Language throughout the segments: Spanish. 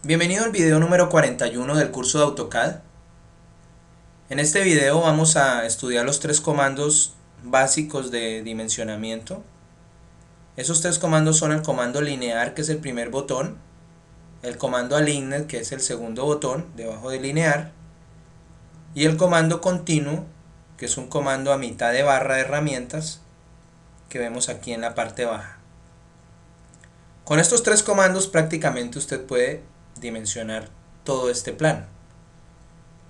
Bienvenido al video número 41 del curso de AutoCAD. En este video vamos a estudiar los tres comandos básicos de dimensionamiento. Esos tres comandos son el comando linear, que es el primer botón, el comando aligned, que es el segundo botón debajo de linear, y el comando continuo, que es un comando a mitad de barra de herramientas que vemos aquí en la parte baja. Con estos tres comandos prácticamente usted puede dimensionar todo este plano.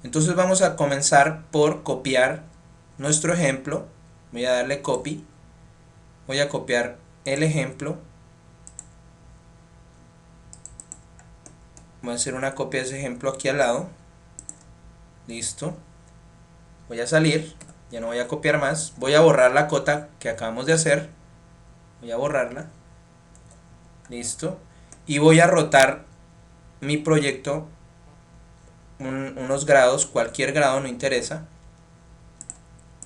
Entonces vamos a comenzar por copiar nuestro ejemplo. Voy a darle copy. Voy a copiar el ejemplo. Voy a hacer una copia de ese ejemplo aquí al lado. Listo. Voy a salir. Ya no voy a copiar más. Voy a borrar la cota que acabamos de hacer. Voy a borrarla. Listo. Y voy a rotar mi proyecto unos grados, cualquier grado, no interesa.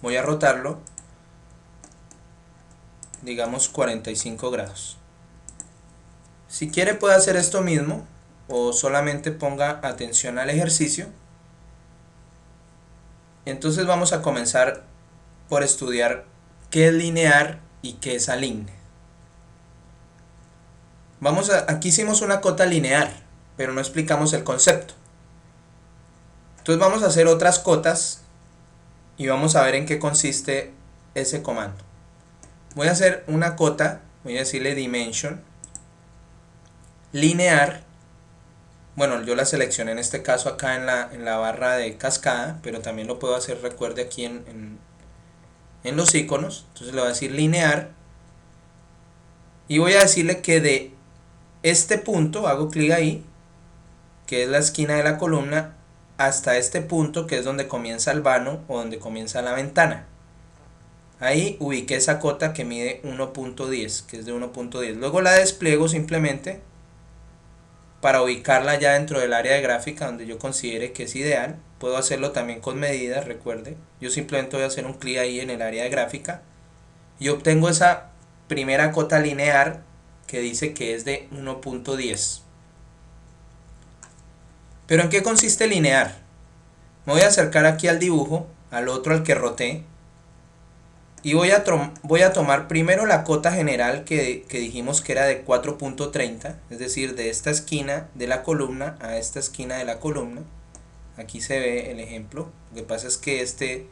Voy a rotarlo, digamos 45 grados. Si quiere puede hacer esto mismo o solamente ponga atención al ejercicio. Entonces vamos a comenzar por estudiar qué es linear y qué es aligned. Aquí hicimos una cota lineal, pero no explicamos el concepto. Entonces vamos a hacer otras cotas y vamos a ver en qué consiste ese comando. Voy a hacer una cota, voy a decirle dimension linear. Bueno, yo la seleccioné en este caso acá en la barra de cascada, pero también lo puedo hacer, recuerde, aquí en los iconos. Entonces le voy a decir linear y voy a decirle que de este punto, hago clic ahí, que es la esquina de la columna, hasta este punto, que es donde comienza el vano o donde comienza la ventana. Ahí ubiqué esa cota que mide 1.10, que es de 1.10. Luego la despliego simplemente para ubicarla ya dentro del área de gráfica donde yo considere que es ideal. Puedo hacerlo también con medidas, recuerde. Yo simplemente voy a hacer un clic ahí en el área de gráfica y obtengo esa primera cota lineal que dice que es de 1.10. ¿Pero en qué consiste linear? Me voy a acercar aquí al dibujo, al otro al que roté, y voy a tomar primero la cota general que dijimos que era de 4.30, es decir, de esta esquina de la columna a esta esquina de la columna. Aquí se ve el ejemplo. Lo que pasa es que este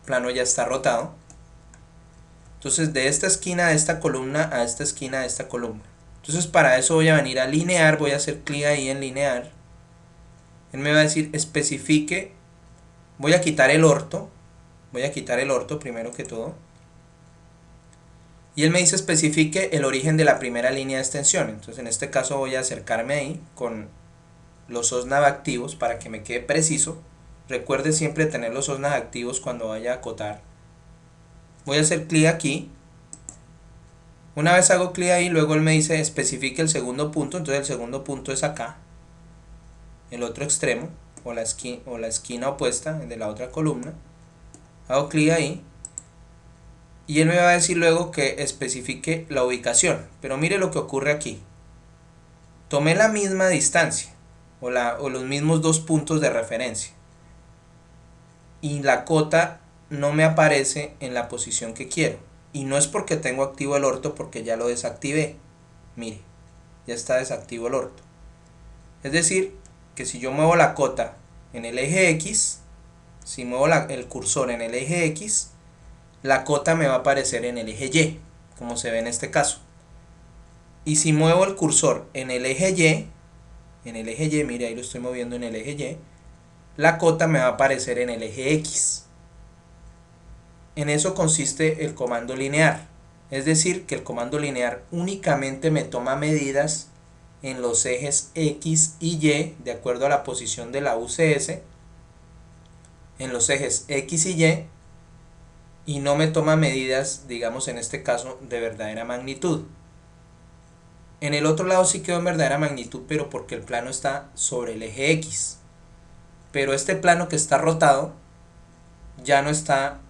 plano ya está rotado. Entonces de esta esquina de esta columna a esta esquina de esta columna. Entonces para eso voy a venir a linear, voy a hacer clic ahí en linear. Él me va a decir especifique, voy a quitar el orto primero que todo. Y él me dice especifique el origen de la primera línea de extensión. Entonces en este caso voy a acercarme ahí con los OSNAV activos para que me quede preciso. Recuerde siempre tener los OSNAV activos cuando vaya a acotar. Voy a hacer clic aquí. Una vez hago clic ahí, luego él me dice especifique el segundo punto. Entonces el segundo punto es acá, el otro extremo, o la esquina opuesta de la otra columna. Hago clic ahí y él me va a decir luego que especifique la ubicación. Pero mire lo que ocurre aquí. Tomé la misma distancia o los mismos dos puntos de referencia y la cota no me aparece en la posición que quiero. Y no es porque tengo activo el orto, porque ya lo desactivé. Mire, ya está desactivo el orto. Es decir, que si yo muevo la cota en el eje X, si muevo el cursor en el eje X, la cota me va a aparecer en el eje Y, como se ve en este caso. Y si muevo el cursor en el eje Y, mire, ahí lo estoy moviendo en el eje Y, la cota me va a aparecer en el eje X. En eso consiste el comando linear. Es decir, que el comando linear únicamente me toma medidas en los ejes X y Y, de acuerdo a la posición de la UCS, en los ejes X y Y no me toma medidas, digamos en este caso, de verdadera magnitud. En el otro lado sí quedó en verdadera magnitud, pero porque el plano está sobre el eje X. Pero este plano que está rotado ya no está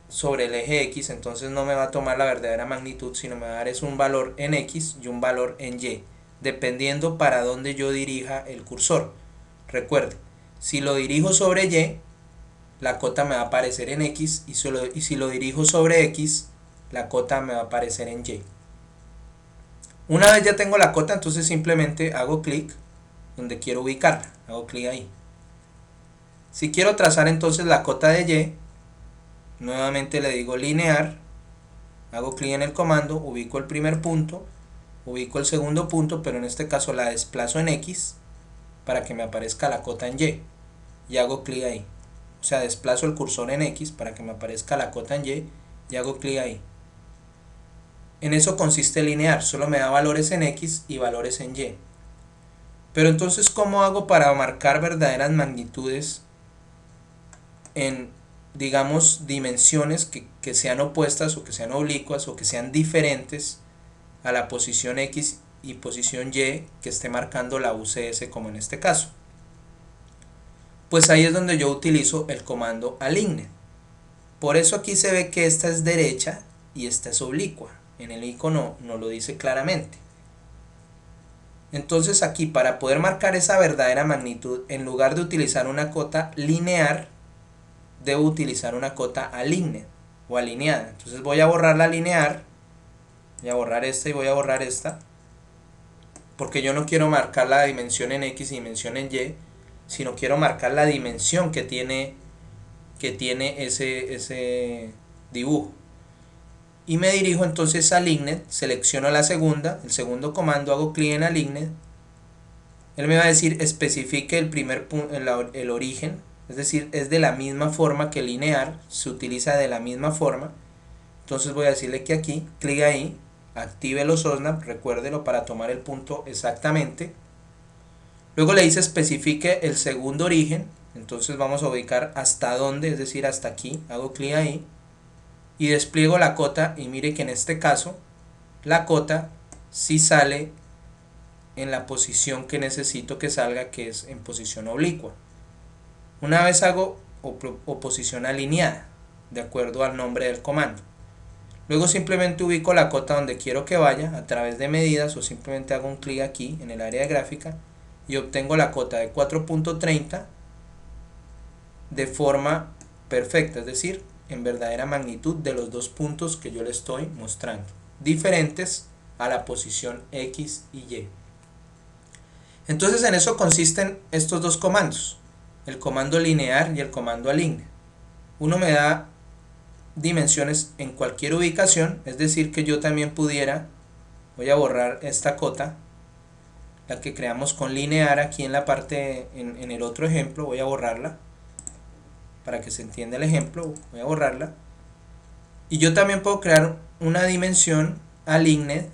sobre el eje X, entonces no me va a tomar la verdadera magnitud, sino me va a dar es un valor en X y un valor en Y. dependiendo para dónde yo dirija el cursor. Recuerde, si lo dirijo sobre Y, la cota me va a aparecer en X, y si lo dirijo sobre X, la cota me va a aparecer en Y. Una vez ya tengo la cota, entonces simplemente hago clic donde quiero ubicarla, hago clic ahí. Si quiero trazar entonces la cota de Y, nuevamente le digo linear, hago clic en el comando, ubico el primer punto, ubico el segundo punto, pero en este caso la desplazo en X para que me aparezca la cota en y hago clic ahí. O sea, desplazo el cursor en X para que me aparezca la cota en y hago clic ahí. En eso consiste linear, solo me da valores en X y valores en Y. Pero entonces, ¿cómo hago para marcar verdaderas magnitudes en, digamos, dimensiones que sean opuestas o que sean oblicuas o que sean diferentes a la posición X y posición Y que esté marcando la UCS, como en este caso? Pues ahí es donde yo utilizo el comando aligned. Por eso aquí se ve que esta es derecha y esta es oblicua. En el icono no lo dice claramente. Entonces aquí, para poder marcar esa verdadera magnitud, en lugar de utilizar una cota linear, debo utilizar una cota aligned o alineada. Entonces voy a borrar la linear, voy a borrar esta y voy a borrar esta, porque yo no quiero marcar la dimensión en X y dimensión en Y, sino quiero marcar la dimensión que tiene ese dibujo. Y me dirijo entonces a aligned, selecciono la segunda, el segundo comando, hago clic en aligned. Él me va a decir especifique el primer el origen, es decir, es de la misma forma que linear, se utiliza de la misma forma. Entonces voy a decirle que aquí, clic ahí, active los OSNAP, recuérdelo para tomar el punto exactamente. Luego le dice especifique el segundo origen, entonces vamos a ubicar hasta dónde, es decir, hasta aquí, hago clic ahí. Y despliego la cota y mire que en este caso la cota sí sale en la posición que necesito que salga, que es en posición oblicua. Una vez hago posición alineada de acuerdo al nombre del comando. Luego simplemente ubico la cota donde quiero que vaya a través de medidas o simplemente hago un clic aquí en el área de gráfica y obtengo la cota de 4.30 de forma perfecta, es decir, en verdadera magnitud de los dos puntos que yo le estoy mostrando, diferentes a la posición X y Y. Entonces en eso consisten estos dos comandos, el comando linear y el comando aligned. Uno me da dimensiones en cualquier ubicación, es decir que yo también pudiera, voy a borrar esta cota, la que creamos con linear aquí en la parte, en el otro ejemplo, voy a borrarla para que se entienda el ejemplo, voy a borrarla. Y yo también puedo crear una dimensión aligned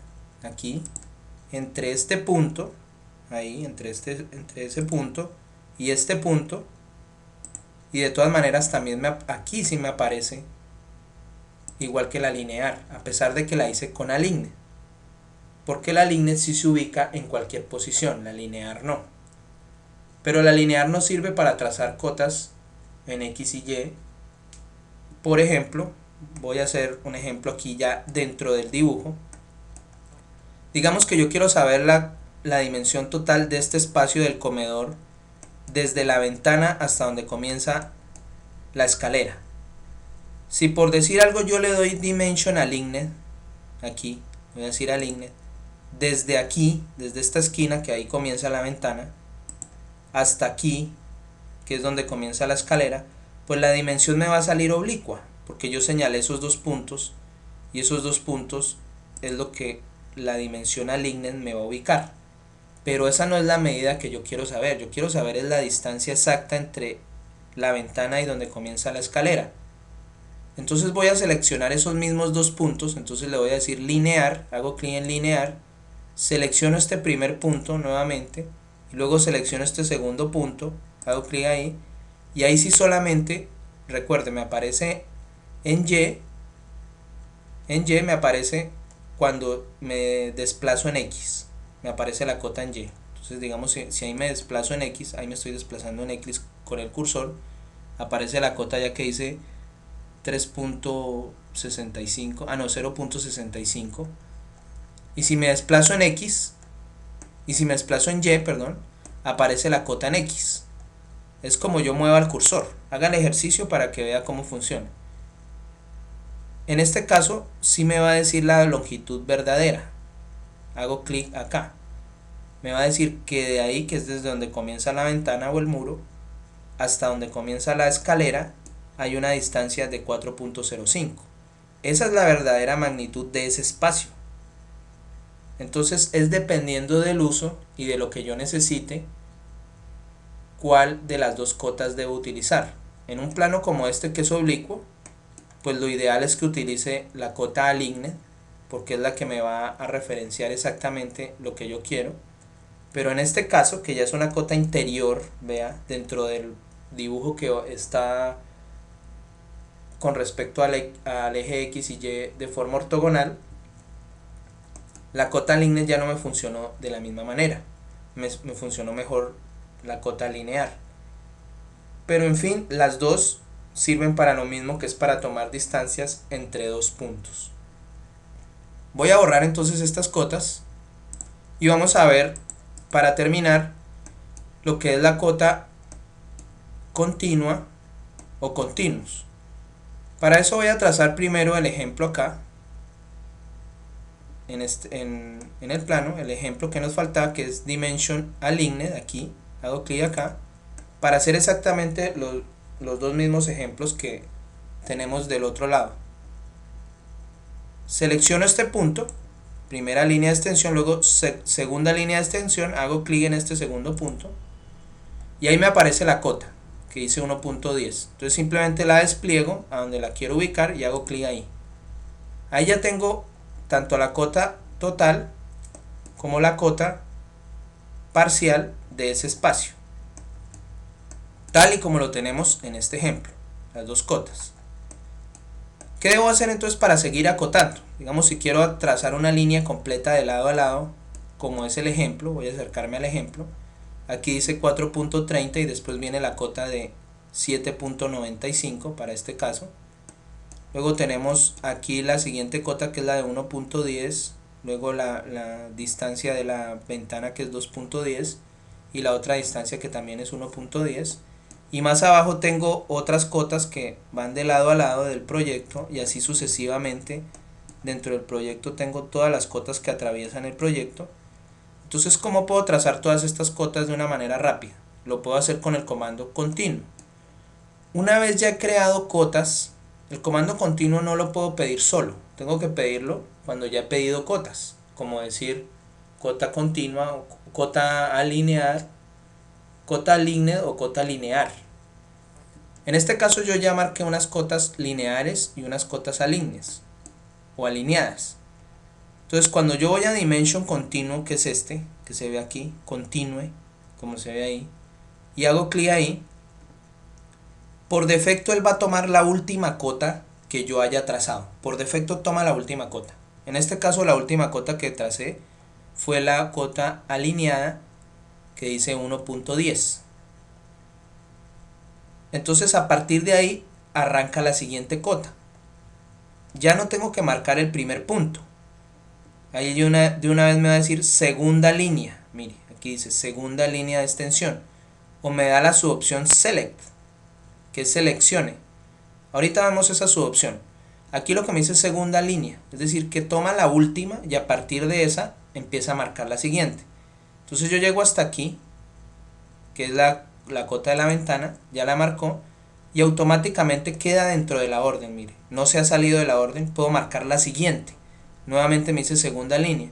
aquí entre este punto, ahí entre ese punto y este punto, y de todas maneras también aquí sí me aparece igual que la linear, a pesar de que la hice con aligned, porque la aligned sí se ubica en cualquier posición, la linear no. Pero la linear nos sirve para trazar cotas en X y Y. Por ejemplo, voy a hacer un ejemplo aquí ya dentro del dibujo. Digamos que yo quiero saber la dimensión total de este espacio del comedor desde la ventana hasta donde comienza la escalera. Si por decir algo yo le doy dimension aligned, aquí voy a decir aligned, desde aquí, desde esta esquina que ahí comienza la ventana, hasta aquí, que es donde comienza la escalera, pues la dimensión me va a salir oblicua, porque yo señalé esos dos puntos, y esos dos puntos es lo que la dimensión aligned me va a ubicar. Pero esa no es la medida que yo quiero saber, yo quiero saber es la distancia exacta entre la ventana y donde comienza la escalera. Entonces voy a seleccionar esos mismos dos puntos, entonces le voy a decir linear, hago clic en linear, selecciono este primer punto nuevamente, y luego selecciono este segundo punto, hago clic ahí, y ahí sí solamente, recuerde, me aparece en Y me aparece cuando me desplazo en X, me aparece la cota en Y. Entonces digamos, si ahí me desplazo en X, ahí me estoy desplazando en X con el cursor, aparece la cota ya que dice 3.65, 0.65. Y si me desplazo en X, Y si me desplazo en Y, perdón, aparece la cota en X. Es como yo mueva el cursor. Haga el ejercicio para que vea cómo funciona. En este caso, sí me va a decir la longitud verdadera. Hago clic acá. Me va a decir que de ahí, que es desde donde comienza la ventana o el muro, hasta donde comienza la escalera, hay una distancia de 4.05. Esa es la verdadera magnitud de ese espacio. Entonces es dependiendo del uso y de lo que yo necesite, cuál de las dos cotas debo utilizar. En un plano como este que es oblicuo, pues lo ideal es que utilice la cota aligned, porque es la que me va a referenciar exactamente lo que yo quiero. Pero en este caso, que ya es una cota interior, vea, dentro del dibujo que está con respecto al eje X y Y de forma ortogonal, la cota aligned ya no me funcionó de la misma manera. Me funcionó mejor la cota lineal. Pero en fin, las dos sirven para lo mismo, que es para tomar distancias entre dos puntos. Voy a borrar entonces estas cotas y vamos a ver, para terminar, lo que es la cota continua o continuous. Para eso voy a trazar primero el ejemplo acá, en el plano, el ejemplo que nos faltaba, que es Dimension Aligned. Aquí hago clic acá para hacer exactamente los dos mismos ejemplos que tenemos del otro lado. Selecciono este punto, primera línea de extensión, luego segunda línea de extensión, hago clic en este segundo punto y ahí me aparece la cota que dice 1.10. Entonces simplemente la despliego a donde la quiero ubicar y hago clic ahí. Ahí ya tengo tanto la cota total como la cota parcial de ese espacio, tal y como lo tenemos en este ejemplo, las dos cotas. ¿Qué debo hacer entonces para seguir acotando? Digamos, si quiero trazar una línea completa de lado a lado, como es el ejemplo, voy a acercarme al ejemplo. Aquí dice 4.30 y después viene la cota de 7.95 para este caso. Luego tenemos aquí la siguiente cota, que es la de 1.10, luego la distancia de la ventana, que es 2.10, y la otra distancia que también es 1.10. Y más abajo tengo otras cotas que van de lado a lado del proyecto, y así sucesivamente. Dentro del proyecto tengo todas las cotas que atraviesan el proyecto. Entonces, ¿cómo puedo trazar todas estas cotas de una manera rápida? Lo puedo hacer con el comando continuo. Una vez ya he creado cotas, el comando continuo no lo puedo pedir solo, tengo que pedirlo cuando ya he pedido cotas, como decir cota continua, o cota alinear, cota aligned o cota lineal. En este caso yo ya marqué unas cotas lineares y unas cotas alineadas o alineadas. Entonces cuando yo voy a Dimension Continuo, que es este, que se ve aquí, Continue, como se ve ahí, y hago clic ahí, por defecto él va a tomar la última cota que yo haya trazado. Por defecto toma la última cota. En este caso la última cota que tracé fue la cota alineada, que dice 1.10. Entonces a partir de ahí arranca la siguiente cota. Ya no tengo que marcar el primer punto. Ahí de una vez me va a decir segunda línea. Mire, aquí dice segunda línea de extensión. O me da la subopción Select, que es seleccione. Ahorita vemos esa subopción. Aquí lo que me dice es segunda línea, es decir, que toma la última y a partir de esa empieza a marcar la siguiente. Entonces yo llego hasta aquí, que es la cota de la ventana, ya la marcó, y automáticamente queda dentro de la orden. Mire, no se ha salido de la orden, puedo marcar la siguiente. Nuevamente me dice segunda línea.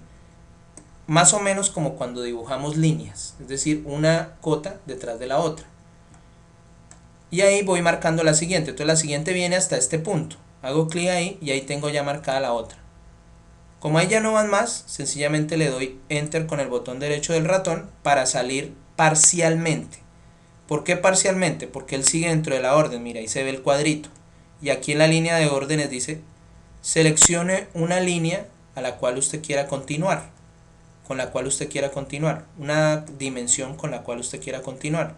Más o menos como cuando dibujamos líneas, es decir, una cota detrás de la otra. Y ahí voy marcando la siguiente. Entonces la siguiente viene hasta este punto. Hago clic ahí y ahí tengo ya marcada la otra. Como ahí ya no van más, sencillamente le doy Enter con el botón derecho del ratón para salir parcialmente. ¿Por qué parcialmente? Porque él sigue dentro de la orden. Mira, ahí se ve el cuadrito. Y aquí en la línea de órdenes dice, seleccione una línea a la cual usted quiera continuar. Con la cual usted quiera continuar. Una dimensión con la cual usted quiera continuar.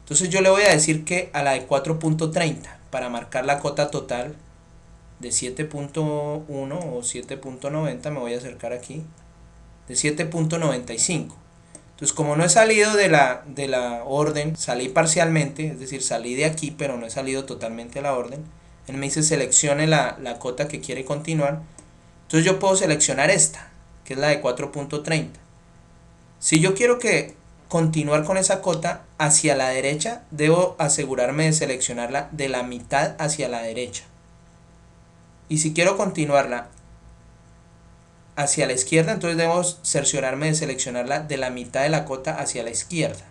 Entonces yo le voy a decir que a la de 4.30 para marcar la cota total de 7.1 o 7.90, me voy a acercar aquí, de 7.95. Entonces, como no he salido de la orden, salí parcialmente, es decir, salí de aquí, pero no he salido totalmente de la orden. Él me dice seleccione la cota que quiere continuar. Entonces yo puedo seleccionar esta, que es la de 4.30. Si yo quiero que continuar con esa cota hacia la derecha, debo asegurarme de seleccionarla de la mitad hacia la derecha. Y si quiero continuarla hacia la izquierda, entonces debo cerciorarme de seleccionarla de la mitad de la cota hacia la izquierda.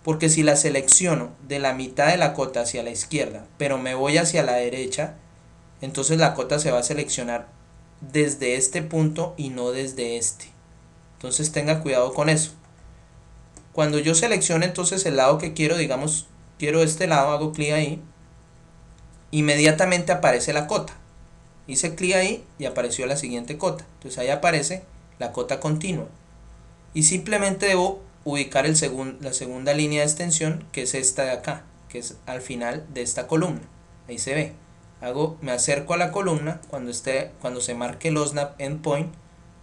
Porque si la selecciono de la mitad de la cota hacia la izquierda, pero me voy hacia la derecha, entonces la cota se va a seleccionar desde este punto y no desde este. Entonces tenga cuidado con eso. Cuando yo seleccione entonces el lado que quiero, digamos, quiero este lado, hago clic ahí, inmediatamente aparece la cota. Hice clic ahí y apareció la siguiente cota. Entonces ahí aparece la cota continua. Y simplemente debo ubicar la segunda línea de extensión, que es esta de acá, que es al final de esta columna. Ahí se ve. Me acerco a la columna cuando se marque el OSNAP endpoint,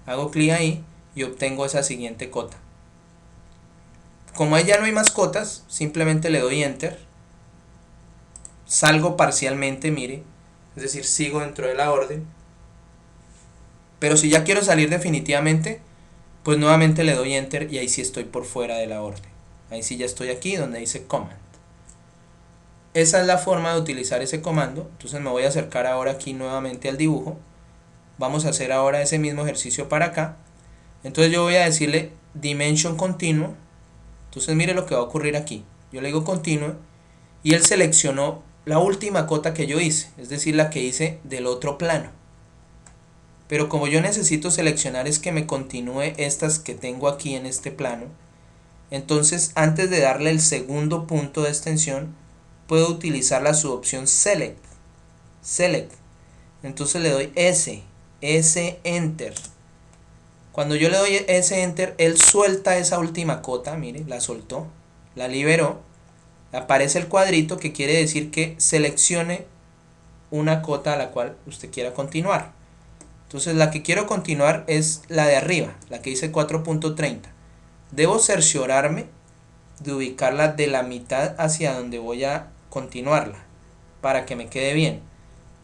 hago clic ahí y obtengo esa siguiente cota. Como ahí ya no hay más cotas, simplemente le doy enter. Salgo parcialmente, mire, es decir, sigo dentro de la orden. Pero si ya quiero salir definitivamente, pues nuevamente le doy enter y ahí sí estoy por fuera de la orden. Ahí sí ya estoy aquí donde dice command. Esa es la forma de utilizar ese comando. Entonces me voy a acercar ahora aquí nuevamente al dibujo. Vamos a hacer ahora ese mismo ejercicio para acá. Entonces yo voy a decirle dimension continuo. Entonces mire lo que va a ocurrir aquí. Yo le digo continuo y él seleccionó la última cota que yo hice, es decir, la que hice del otro plano. Pero como yo necesito seleccionar es que me continúe estas que tengo aquí en este plano, entonces antes de darle el segundo punto de extensión, puedo utilizar la subopción Select. Entonces le doy S Enter. Cuando yo le doy S Enter, él suelta esa última cota, mire, la soltó, la liberó. Aparece el cuadrito que quiere decir que seleccione una cota a la cual usted quiera continuar. Entonces la que quiero continuar es la de arriba, la que dice 4.30. Debo cerciorarme de ubicarla de la mitad hacia donde voy a continuarla para que me quede bien.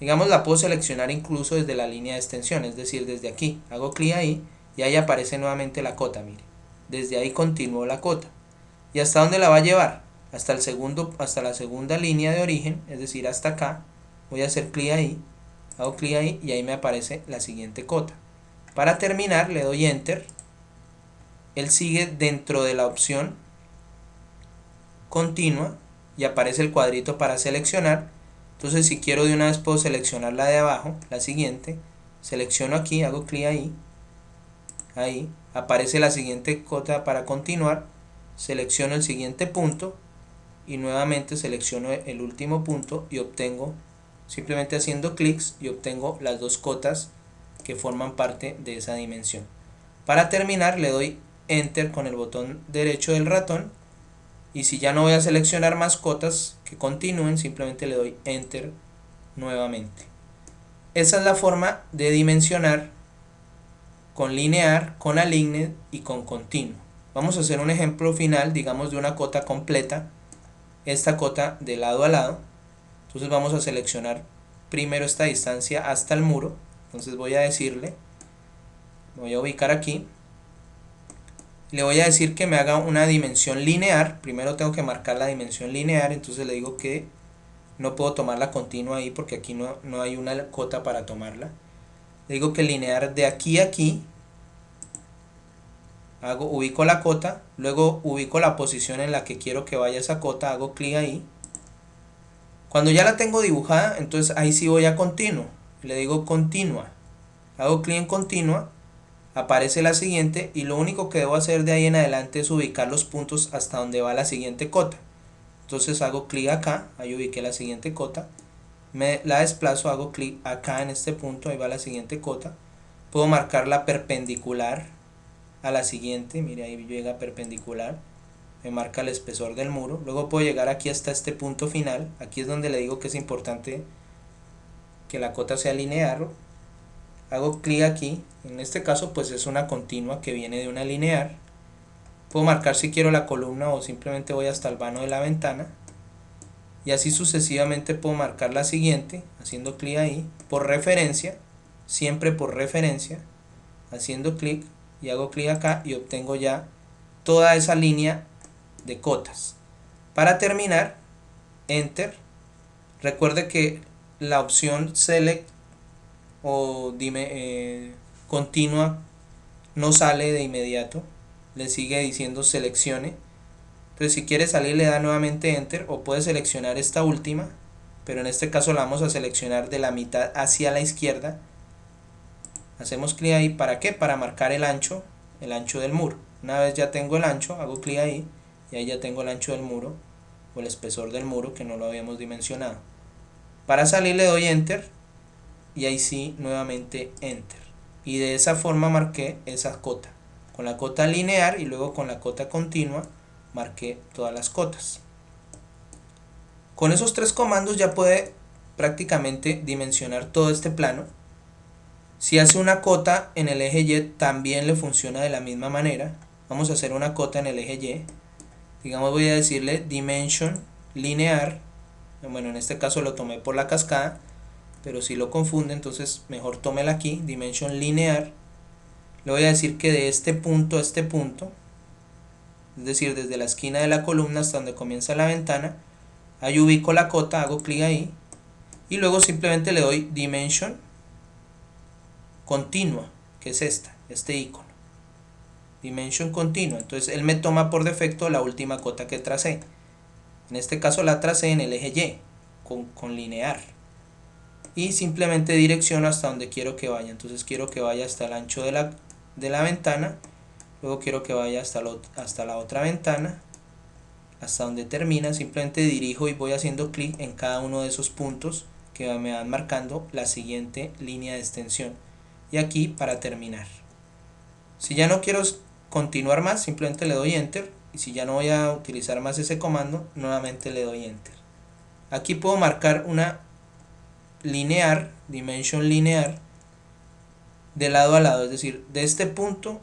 Digamos, la puedo seleccionar incluso desde la línea de extensión, es decir, desde aquí. Hago clic ahí y ahí aparece nuevamente la cota, mire. Desde ahí continúo la cota. ¿Y hasta dónde la va a llevar? Hasta la segunda línea de origen, es decir, hasta acá. Voy a hacer clic ahí, hago clic ahí y ahí me aparece la siguiente cota. Para terminar le doy enter. Él sigue dentro de la opción continua y aparece el cuadrito para seleccionar. Entonces si quiero de una vez puedo seleccionar la de abajo, la siguiente. Selecciono aquí, hago clic ahí, aparece la siguiente cota para continuar. Selecciono el siguiente punto y nuevamente selecciono el último punto y obtengo, simplemente haciendo clics, y obtengo las dos cotas que forman parte de esa dimensión. Para terminar le doy enter con el botón derecho del ratón y si ya no voy a seleccionar más cotas que continúen, simplemente le doy enter nuevamente. Esa es la forma de dimensionar con linear, con aligned y con continuo. Vamos a hacer un ejemplo final, digamos, de una cota completa, esta cota de lado a lado. Entonces vamos a seleccionar primero esta distancia hasta el muro. Entonces voy a decirle, voy a ubicar aquí, le voy a decir que me haga una dimensión lineal. Primero tengo que marcar la dimensión lineal, entonces le digo que no puedo tomar la continua ahí porque aquí no hay una cota para tomarla. Le digo que lineal de aquí a aquí, ubico la cota, luego ubico la posición en la que quiero que vaya esa cota, hago clic ahí. Cuando ya la tengo dibujada, entonces ahí sí voy a continuo, le digo continua, hago clic en continua, aparece la siguiente y lo único que debo hacer de ahí en adelante es ubicar los puntos hasta donde va la siguiente cota. Entonces hago clic acá, ahí ubiqué la siguiente cota, la desplazo, hago clic acá en este punto, ahí va la siguiente cota, puedo marcarla perpendicular a la siguiente, mire ahí llega perpendicular, me marca el espesor del muro, luego puedo llegar aquí hasta este punto final, aquí es donde le digo que es importante que la cota sea lineal, hago clic aquí, en este caso pues es una continua que viene de una lineal, Puedo marcar si quiero la columna o simplemente voy hasta el vano de la ventana. Y así sucesivamente puedo marcar la siguiente, haciendo clic ahí, por referencia, siempre por referencia, haciendo clic y hago clic acá y obtengo ya toda esa línea de cotas. Para terminar, Enter. Recuerde que la opción Select o continua no sale de inmediato, le sigue diciendo seleccione. Entonces si quiere salir le da nuevamente Enter o puede seleccionar esta última, pero en este caso la vamos a seleccionar de la mitad hacia la izquierda. Hacemos clic ahí, ¿para qué? Para marcar el ancho del muro. Una vez ya tengo el ancho, hago clic ahí y ahí ya tengo el ancho del muro o el espesor del muro que no lo habíamos dimensionado. Para salir le doy Enter y ahí sí nuevamente Enter. Y de esa forma marqué esa cota. Con la cota lineal y luego con la cota continua marqué todas las cotas. Con esos tres comandos ya puede prácticamente dimensionar todo este plano. Si hace una cota en el eje Y también le funciona de la misma manera. Vamos a hacer una cota en el eje Y. Digamos voy a decirle Dimension Linear. Bueno, en este caso lo tomé por la cascada, pero si lo confunde entonces mejor tómela aquí, Dimension Linear. Le voy a decir que de este punto a este punto, es decir, desde la esquina de la columna hasta donde comienza la ventana, ahí ubico la cota, hago clic ahí y luego simplemente le doy Dimension Continua, que es este icono, Dimension Continua. Entonces él me toma por defecto la última cota que tracé. En este caso la tracé en el eje Y con linear y simplemente direcciono hasta donde quiero que vaya. Entonces quiero que vaya hasta el ancho de la ventana, luego quiero que vaya hasta la otra ventana, hasta donde termina. Simplemente dirijo y voy haciendo clic en cada uno de esos puntos que me van marcando la siguiente línea de extensión. Y aquí para terminar. Si ya no quiero continuar más, simplemente le doy Enter. Y si ya no voy a utilizar más ese comando, nuevamente le doy Enter. Aquí puedo marcar una linear, Dimension Linear, de lado a lado, es decir, de este punto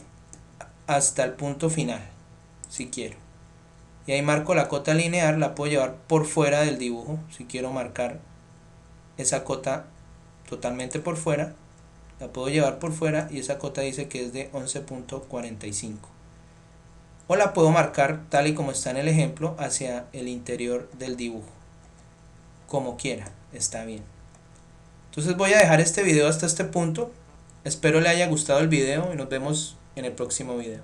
hasta el punto final, si quiero. Y ahí marco la cota lineal, la puedo llevar por fuera del dibujo, si quiero marcar esa cota totalmente por fuera, la puedo llevar por fuera y esa cota dice que es de 11.45. O la puedo marcar tal y como está en el ejemplo hacia el interior del dibujo. Como quiera, está bien. Entonces voy a dejar este video hasta este punto. Espero le haya gustado el video y nos vemos en el próximo video.